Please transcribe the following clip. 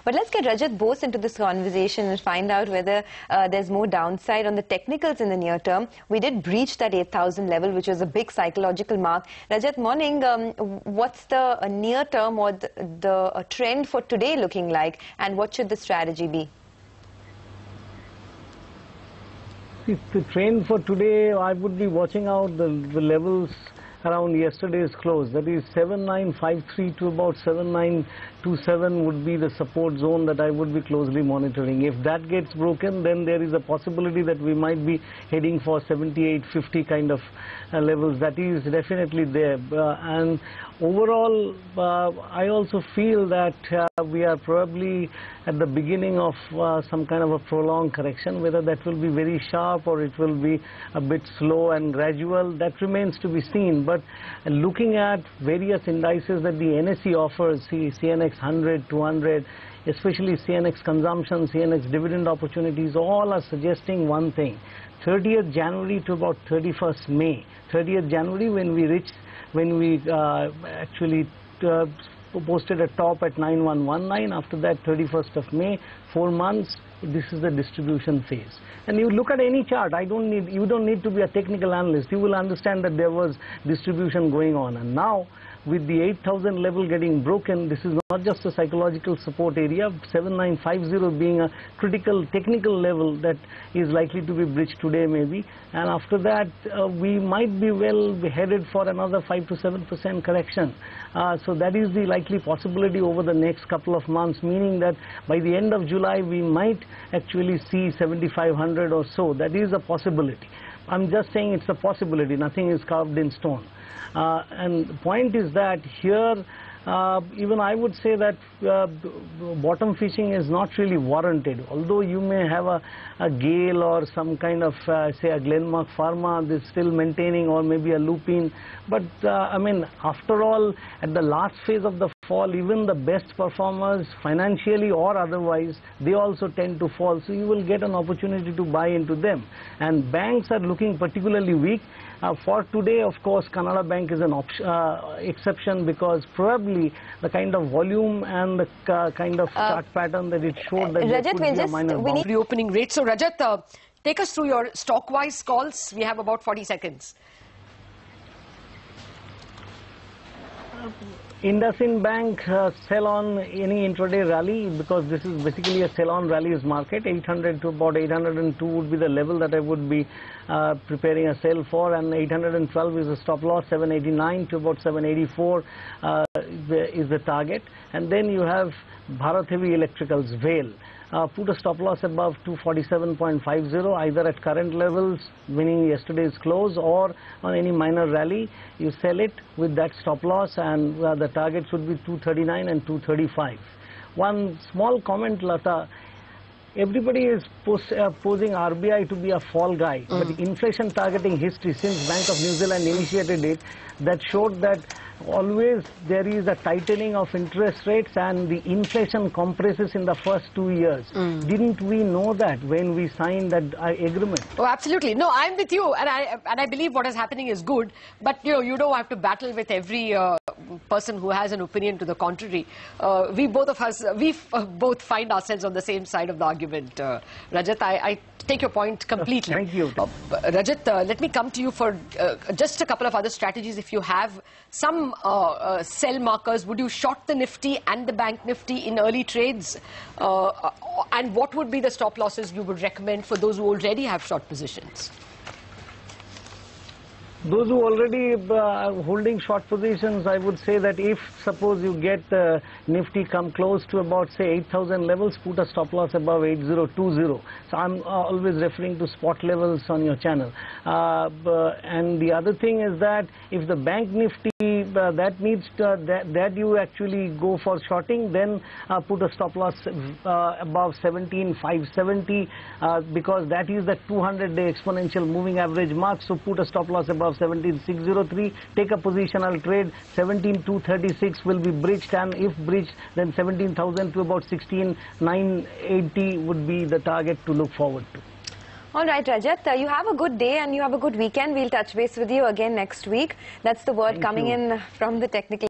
But let's get Rajat Bose into this conversation and find out whether there's more downside on the technicals in the near term. We did breach that 8,000 level, which was a big psychological mark. Rajat, morning. What's the near term or the trend for today looking like, and what should the strategy be? The trend for today, I would be watching out the levels around yesterday's close. That is 7953 to about 7927 would be the support zone that I would be closely monitoring. If that gets broken, then there is a possibility that we might be heading for 7850 kind of levels. That is definitely there. And overall, I also feel that we are probably at the beginning of some kind of a prolonged correction. Whether that will be very sharp or it will be a bit slow and gradual, that remains to be seen. But looking at various indices that the NSE offers, CNX 100, 200, especially CNX consumption, CNX dividend opportunities, all are suggesting one thing. 30th January to about 31st May. 30th January when we actually posted a top at 9119. After that, 31st of May, 4 months, this is the distribution phase. And you look at any chart, you don't need to be a technical analyst. You will understand that there was distribution going on. And now, with the 8,000 level getting broken, this is not just a psychological support area. 7950 being a critical technical level that is likely to be breached today maybe. And after that, we might be headed for another 5 to 7% correction. So that is the likely possibility over the next couple of months, meaning that by the end of July, we might actually see 7,500 or so. That is a possibility. I'm just saying it's a possibility. Nothing is carved in stone. And the point is that here, even I would say that bottom fishing is not really warranted. Although you may have a Gale or some kind of, say, a Glenmark Pharma that's still maintaining, or maybe a Lupin. But, I mean, after all, at the last phase of the fall, even the best performers, financially or otherwise, they also tend to fall. So you will get an opportunity to buy into them. And banks are looking particularly weak. For today, of course, Canara Bank is an exception, because probably the kind of volume and the kind of chart pattern that it showed, that Rajat, there could be a minor bounce. Reopening rate. So Rajat, take us through your stock-wise calls. We have about 40 seconds. IndusInd Bank sell on any intraday rally, because this is basically a sell-on rallies market. 800 to about 802 would be the level that I would be preparing a sell for, and 812 is a stop loss. 789 to about 784 is the target. And then you have Bharat Heavy Electricals, Vale. Put a stop loss above 247.50, either at current levels, meaning yesterday's close, or on any minor rally. You sell it with that stop loss, and the targets would be 239 and 235. One small comment, Lata. Everybody is posing RBI to be a fall guy, but inflation targeting history since Bank of New Zealand initiated it, that showed that always there is a tightening of interest rates and the inflation compresses in the first 2 years. Didn't we know that when we signed that agreement? Oh, absolutely. No, I'm with you, and I believe what is happening is good. But you don't have to battle with every person who has an opinion to the contrary. We both find ourselves on the same side of the argument. Rajat, I take your point completely. Thank you. Rajat, let me come to you for just a couple of other strategies. If you have some sell markers, would you short the Nifty and the Bank Nifty in early trades? And what would be the stop losses you would recommend for those who already have short positions? Those who already holding short positions, I would say that if suppose you get Nifty come close to about, say, 8,000 levels, put a stop loss above 8020. So I'm always referring to spot levels on your channel. And the other thing is that if the Bank Nifty that needs that you actually go for shorting, then put a stop loss above 17,570, because that is the 200-day exponential moving average mark. So put a stop loss above 17,603. Take a positional trade. 17,236 will be breached, and if breached, then 17,000 to about 16,980 would be the target to look forward to. All right, Rajat, you have a good day and you have a good weekend. We'll touch base with you again next week. That's the word coming in from the technical